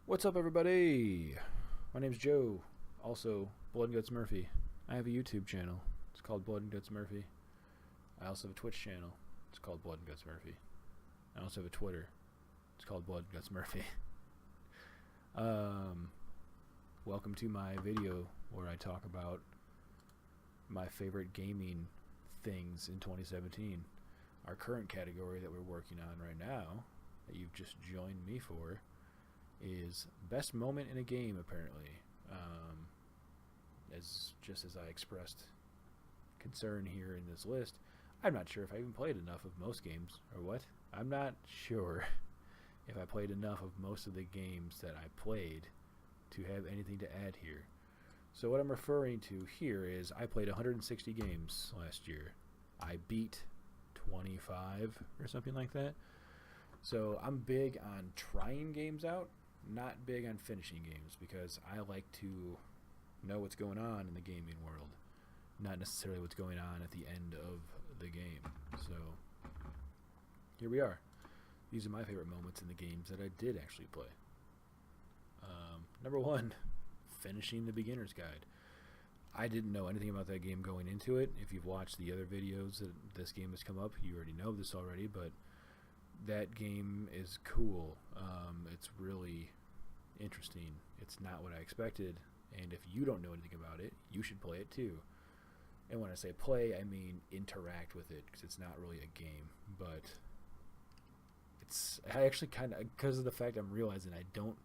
What's up, everybody? My name's Joe, also BloodNGutsMurfy. I have a YouTube channel. It's called BloodNGutsMurfy. I also have a Twitch channel. It's called BloodNGutsMurfy. I also have a Twitter. It's called BloodNGutsMurfy. Welcome to my video where I talk about my favorite gaming things in 2017. Our current category that we're working on right now, that you've just joined me for, is best moment in a game, apparently. As I expressed concern here in this list, I'm not sure if I even played enough of most games, or what. I'm not sure if I played enough of most of the games that I played to have anything to add here. So what I'm referring to here is I played 160 games last year. I beat 25 or something like that. So I'm big on trying games out, not big on finishing games, because I like to know what's going on in the gaming world, not necessarily what's going on at the end of the game. So here we are. These are my favorite moments in the games that I did actually play. Number one, finishing the beginner's guide. I didn't know anything about that game going into it. If you've watched the other videos that this game has come up, you already know this already, but that game is cool. It's really interesting. It's not what I expected, and if you don't know anything about it, you should play it too. And when I say play, I mean interact with it, because it's not really a game, but I actually kind of, because of the fact I'm realizing I don't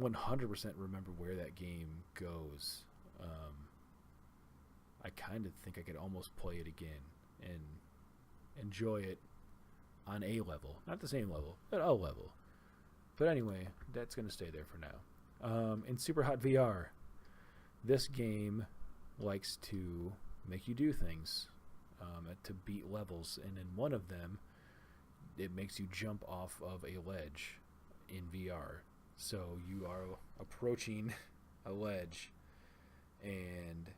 100% remember where that game goes. I kind of think I could almost play it again and enjoy it on a level, not the same level, but a level. But anyway, that's going to stay there for now. In Super Hot VR, this game likes to make you do things to beat levels, and in one of them, it makes you jump off of a ledge in VR. So you are approaching a ledge, and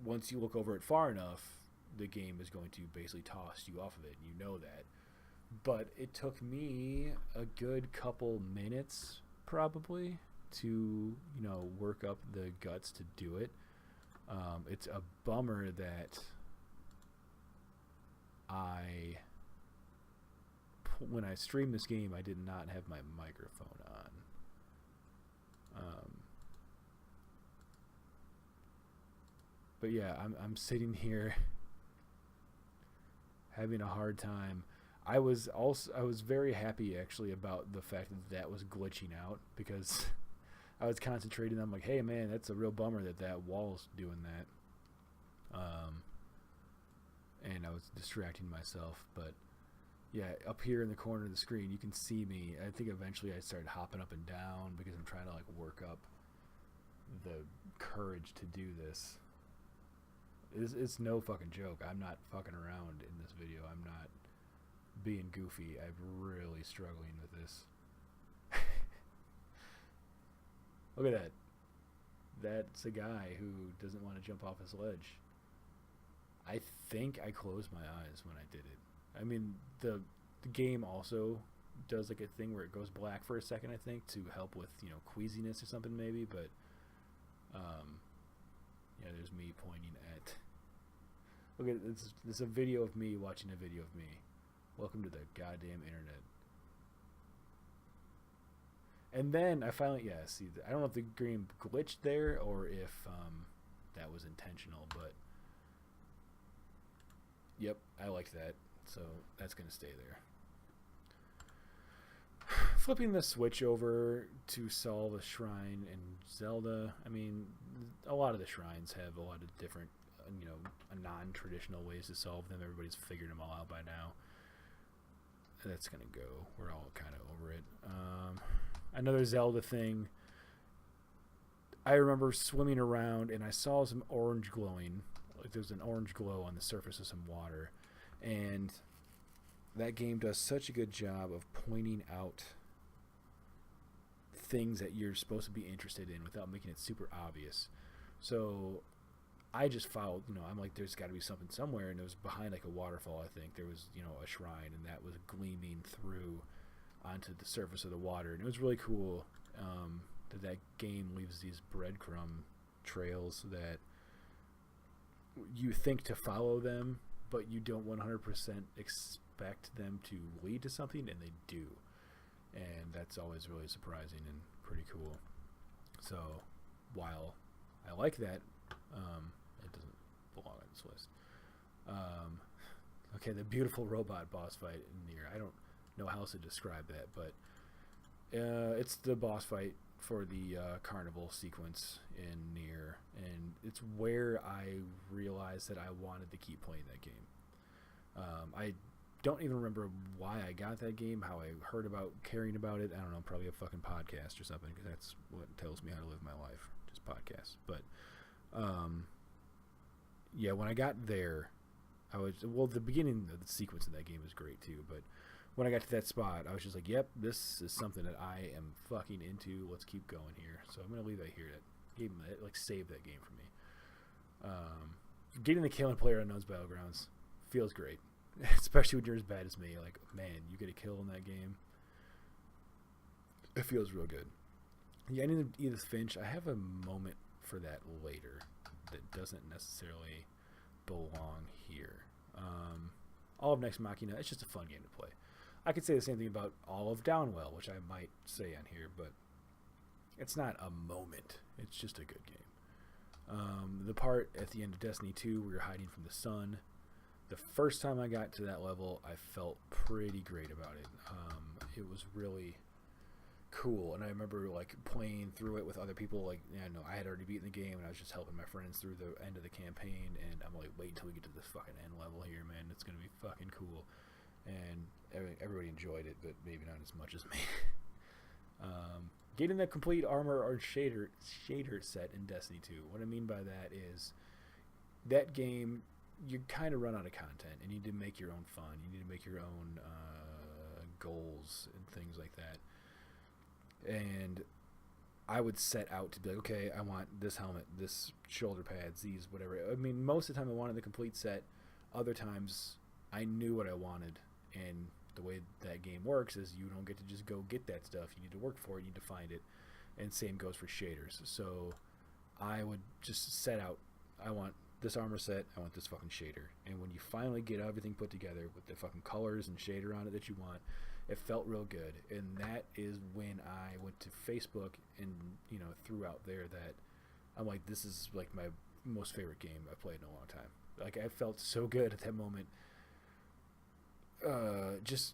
once you look over it far enough, the game is going to basically toss you off of it. You know that. But it took me a good couple minutes, probably, to, work up the guts to do it. It's a bummer that when I streamed this game, I did not have my microphone on. But yeah, I'm sitting here having a hard time. I was very happy actually about the fact that was glitching out, because I was concentrating. I'm like, hey man, that's a real bummer that wall's doing that. And I was distracting myself, but yeah, up here in the corner of the screen, you can see me. I think eventually I started hopping up and down because I'm trying to work up the courage to do this. It's no fucking joke. I'm not fucking around in this video. I'm not being goofy. I'm really struggling with this. Look at that. That's a guy who doesn't want to jump off his ledge. I think I closed my eyes when I did it. I mean, the game also does a thing where it goes black for a second, I think, to help with, queasiness or something maybe, but yeah, there's me pointing at... Look at this. This is a video of me watching a video of me. Welcome to the goddamn internet. And then I finally, see, I don't know if the game glitched there or if that was intentional, but yep, I liked that, so that's going to stay there. Flipping the switch over to solve a shrine in Zelda, I mean, a lot of the shrines have a lot of different, non-traditional ways to solve them. Everybody's figured them all out by now. That's going to go. We're all kind of over it. Another Zelda thing. I remember swimming around and I saw some orange glowing. There's an orange glow on the surface of some water. And that game does such a good job of pointing out things that you're supposed to be interested in without making it super obvious. So I just followed, I'm like, there's got to be something somewhere, and it was behind a waterfall. I think there was, a shrine, and that was gleaming through onto the surface of the water. And it was really cool that game leaves these breadcrumb trails that you think to follow them, but you don't 100% expect them to lead to something, and they do. And that's always really surprising and pretty cool. So while I like that, it doesn't belong on this list. Okay, the beautiful robot boss fight in Nier. I don't know how else to describe that, but it's the boss fight for the carnival sequence in Nier, and it's where I realized that I wanted to keep playing that game. I don't even remember why I got that game, how I heard about caring about it. I don't know, probably a fucking podcast or something, because that's what tells me how to live my life, just podcasts. But yeah, when I got there, the beginning of the sequence in that game is great too, but when I got to that spot, I was just like, yep, this is something that I am fucking into. Let's keep going here. So I'm going to leave that here. Save that game for me. Getting the kill in PlayerUnknown's Battlegrounds feels great. Especially when you're as bad as me. Like, man, you get a kill in that game. It feels real good. The ending of Edith Finch, I have a moment for that later that doesn't necessarily belong here. All of Next Machina, it's just a fun game to play. I could say the same thing about all of Downwell, which I might say on here, but it's not a moment. It's just a good game. The part at the end of Destiny 2 where you're hiding from the sun, the first time I got to that level, I felt pretty great about it. It was really cool, and I remember like playing through it with other people. Like, I had already beaten the game, and I was just helping my friends through the end of the campaign, and I'm like, wait until we get to this fucking end level here, man. It's gonna be fucking cool. And everybody enjoyed it, but maybe not as much as me. Getting the complete armor or shader set in Destiny 2. What I mean by that is that game, you kind of run out of content, and you need to make your own fun. You need to make your own goals and things like that. And I would set out to be like, okay, I want this helmet, this shoulder pads, these, whatever. I mean, most of the time I wanted the complete set. Other times I knew what I wanted. And the way that game works is you don't get to just go get that stuff. You need to work for it. You need to find it. And same goes for shaders. So I would just set out, I want this armor set, I want this fucking shader. And when you finally get everything put together with the fucking colors and shader on it that you want, it felt real good. And that is when I went to Facebook and, threw out there that I'm like, this is like my most favorite game I've played in a long time. Like, I felt so good at that moment. Just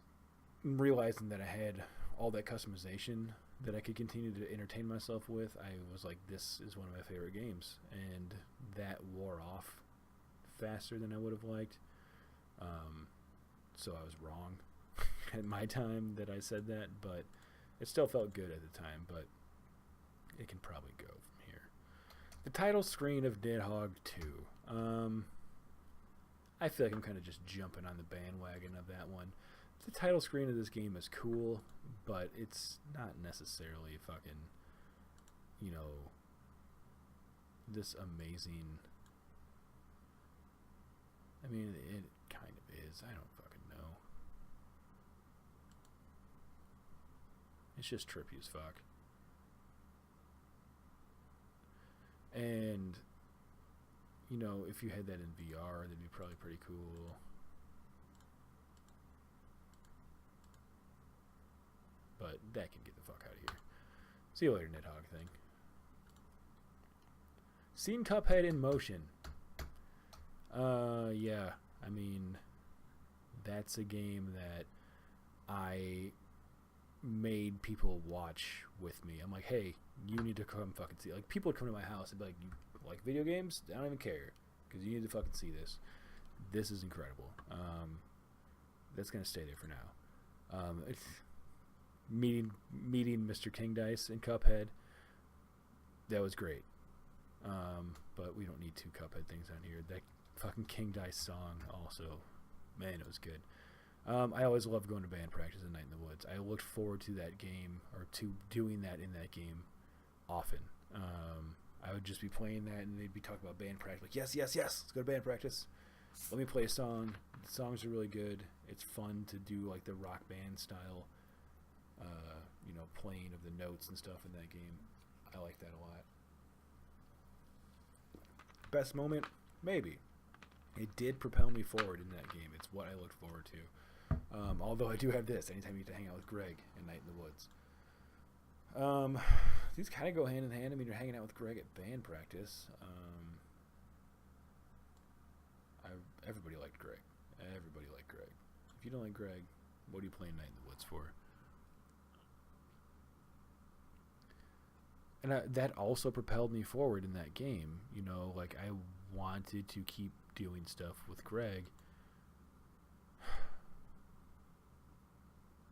realizing that I had all that customization that I could continue to entertain myself with, I was like, this is one of my favorite games. And that wore off faster than I would have liked. So I was wrong at my time that I said that, but it still felt good at the time, but it can probably go from here. The title screen of Nidhogg 2. I feel like I'm kind of just jumping on the bandwagon of that one. The title screen of this game is cool, but it's not necessarily fucking, this amazing. I mean, it kind of is. I don't fucking know. It's just trippy as fuck. And if you had that in VR, that'd be probably pretty cool. But that can get the fuck out of here. See you later, Nidhogg thing. Seen Cuphead in motion. Yeah. I mean, that's a game that I made people watch with me. I'm like, hey, you need to come fucking see. Like, people would come to my house and be like, you like video games? I don't even care, because you need to fucking see this. This is incredible. That's gonna stay there for now. It's meeting Mr. King Dice in Cuphead. That was great. But we don't need two Cuphead things on here. That fucking King Dice song also, man, it was good. I always loved going to band practice at Night in the Woods. I looked forward to that game, or to doing that in that game often. I would just be playing that, and they'd be talking about band practice. Like, yes, let's go to band practice. Let me play a song. The songs are really good. It's fun to do, like, the rock band style playing of the notes and stuff in that game. I like that a lot. Best moment? Maybe. It did propel me forward in that game. It's what I looked forward to. Although I do have this. Anytime you get to hang out with Greg at Night in the Woods. These kind of go hand in hand. I mean, you're hanging out with Greg at band practice. Everybody liked Greg. Everybody liked Greg. If you don't like Greg, what are you playing Night in the Woods for? And that also propelled me forward in that game. Like I wanted to keep doing stuff with Greg.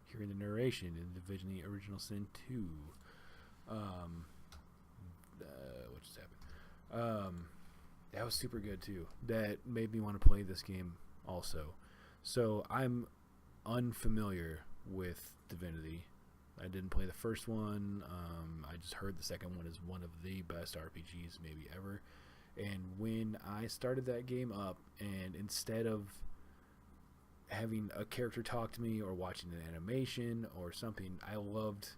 Hearing the narration in Divinity Original Sin 2. What just happened? That was super good too. That made me want to play this game also. So I'm unfamiliar with Divinity. I didn't play the first one. I just heard the second one is one of the best RPGs maybe ever. And when I started that game up, and instead of having a character talk to me or watching an animation or something, I loved,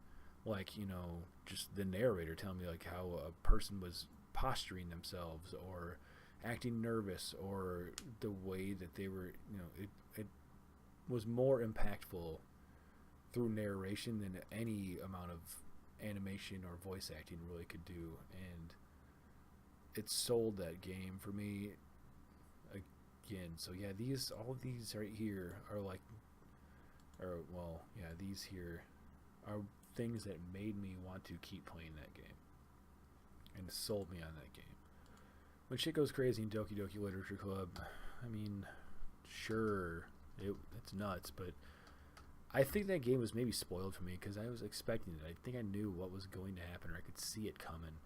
just the narrator telling me how a person was posturing themselves or acting nervous, or the way that they were, it was more impactful through narration than any amount of animation or voice acting really could do. And it sold that game for me again. So yeah, all of these right here are these here are things that made me want to keep playing that game and sold me on that game. When shit goes crazy in Doki Doki Literature Club, I mean, sure, it's nuts, but I think that game was maybe spoiled for me because I was expecting it. I think I knew what was going to happen, or I could see it coming.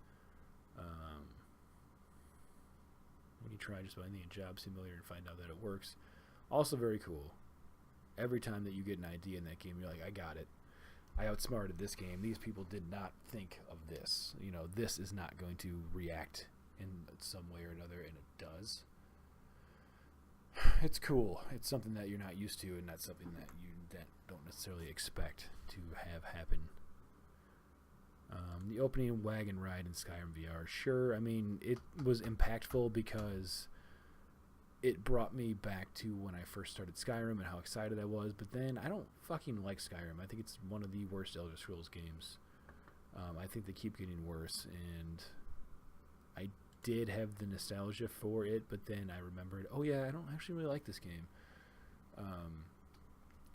When you try just about any job simulator and find out that it works. Also very cool. Every time that you get an idea in that game, you're like, I got it. I outsmarted this game. These people did not think of this. This is not going to react in some way or another, and it does. It's cool. It's something that you're not used to, and not something that you don't necessarily expect to have happen. The opening wagon ride in Skyrim VR, sure. I mean, it was impactful because it brought me back to when I first started Skyrim and how excited I was. But then I don't fucking like Skyrim. I think it's one of the worst Elder Scrolls games. I think they keep getting worse, and I did have the nostalgia for it, but then I remembered, oh yeah, I don't actually really like this game.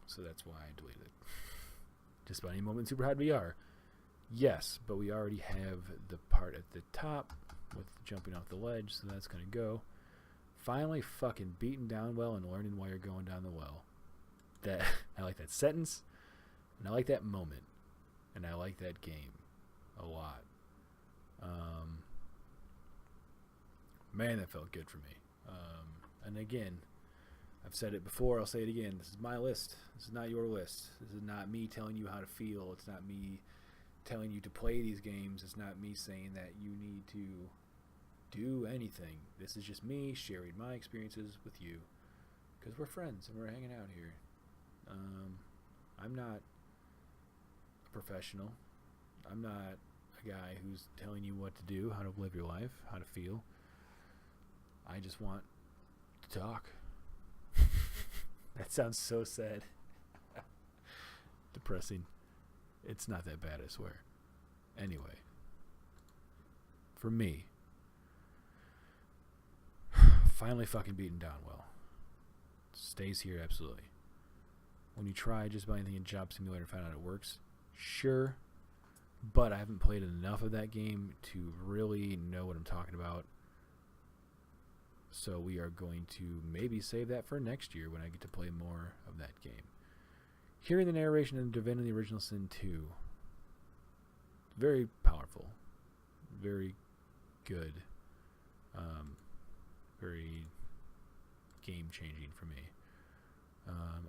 So that's why I deleted it. Just about any moment in Superhot VR. Yes, but we already have the part at the top with jumping off the ledge, so that's going to go. Finally fucking beaten down well and learning why you're going down the well. I like that sentence, and I like that moment, and I like that game a lot. Man, that felt good for me. And again, I've said it before, I'll say it again. This is my list. This is not your list. This is not me telling you how to feel. It's not me telling you to play these games. It's not me saying that you need to do anything. This is just me sharing my experiences with you, because we're friends and we're hanging out here. I'm not a professional. I'm not a guy who's telling you what to do, how to live your life, how to feel. I just want to talk. That sounds so sad. Depressing. It's not that bad, I swear. Anyway, for me, finally fucking beaten down well. Stays here, absolutely. When you try just about anything in Job Simulator and find out it works, sure, but I haven't played enough of that game to really know what I'm talking about. So we are going to maybe save that for next year when I get to play more of that game. Hearing the narration in Divinity Original Sin 2, very powerful, very good, very game-changing for me.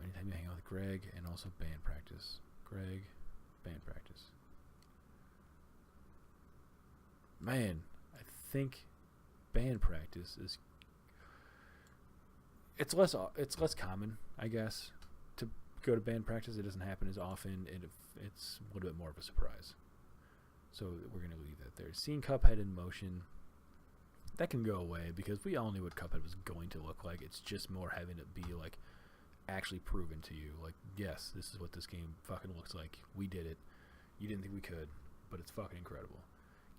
Anytime you hang out with Greg, and also band practice. Greg, band practice. Man, I think band practice is... It's less common, I guess, to go to band practice, it doesn't happen as often, and it's a little bit more of a surprise. So we're going to leave that there. Seeing Cuphead in motion, that can go away because we all knew what Cuphead was going to look like. It's just more having it be like actually proven to you. Like, yes, this is what this game fucking looks like. We did it. You didn't think we could, but it's fucking incredible.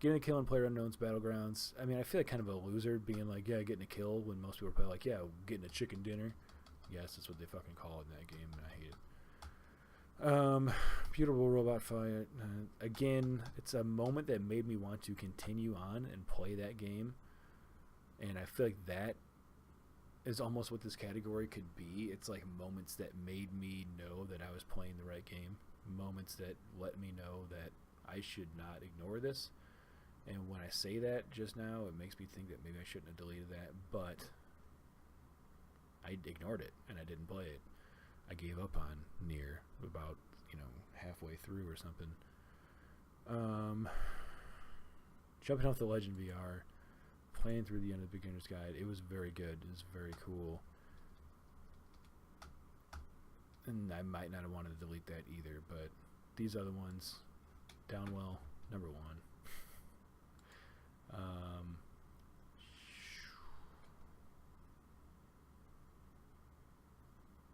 Getting a kill in PlayerUnknown's Battlegrounds. I mean, I feel like kind of a loser being like, yeah, getting a kill when most people are probably like, yeah, getting a chicken dinner. Yes, that's what they fucking call it in that game, and I hate it. Beautiful robot fight. Again, it's a moment that made me want to continue on and play that game. And I feel like that is almost what this category could be. It's like moments that made me know that I was playing the right game. Moments that let me know that I should not ignore this. And when I say that just now, it makes me think that maybe I shouldn't have deleted that. But I ignored it and I didn't play it. I gave up on Nier about, halfway through or something. Jumping off the ledge in VR, playing through the end of the beginner's guide, it was very good. It was very cool. And I might not have wanted to delete that either, but these other ones, Downwell, number 1.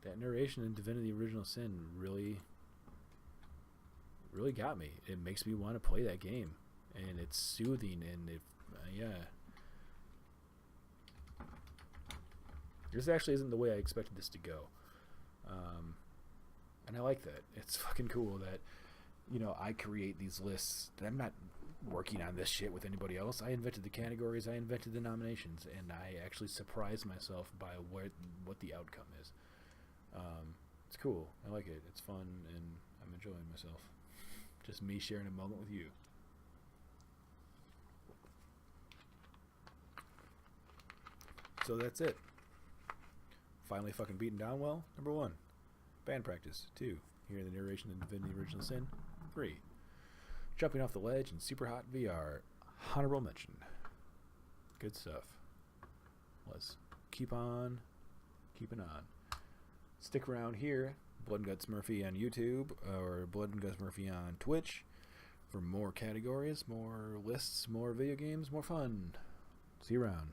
That narration in Divinity Original Sin really got me. It makes me want to play that game, and it's soothing, and this actually isn't the way I expected this to go, and I like that. It's fucking cool that I create these lists. That I'm not working on this shit with anybody else. I invented the categories, I invented the nominations, and I actually surprised myself by what the outcome is. It's cool. I like it. It's fun, and I'm enjoying myself. Just me sharing a moment with you. So that's it. Finally fucking beaten Downwell. Number 1. Band practice. 2. Hearing the narration in Divinity Original Sin. 3. Jumping off the ledge in Super Hot VR. Honorable mention. Good stuff. Let's keep on keeping on. Stick around here, BloodNGutsMurfy on YouTube or BloodNGutsMurfy on Twitch for more categories, more lists, more video games, more fun. See you around.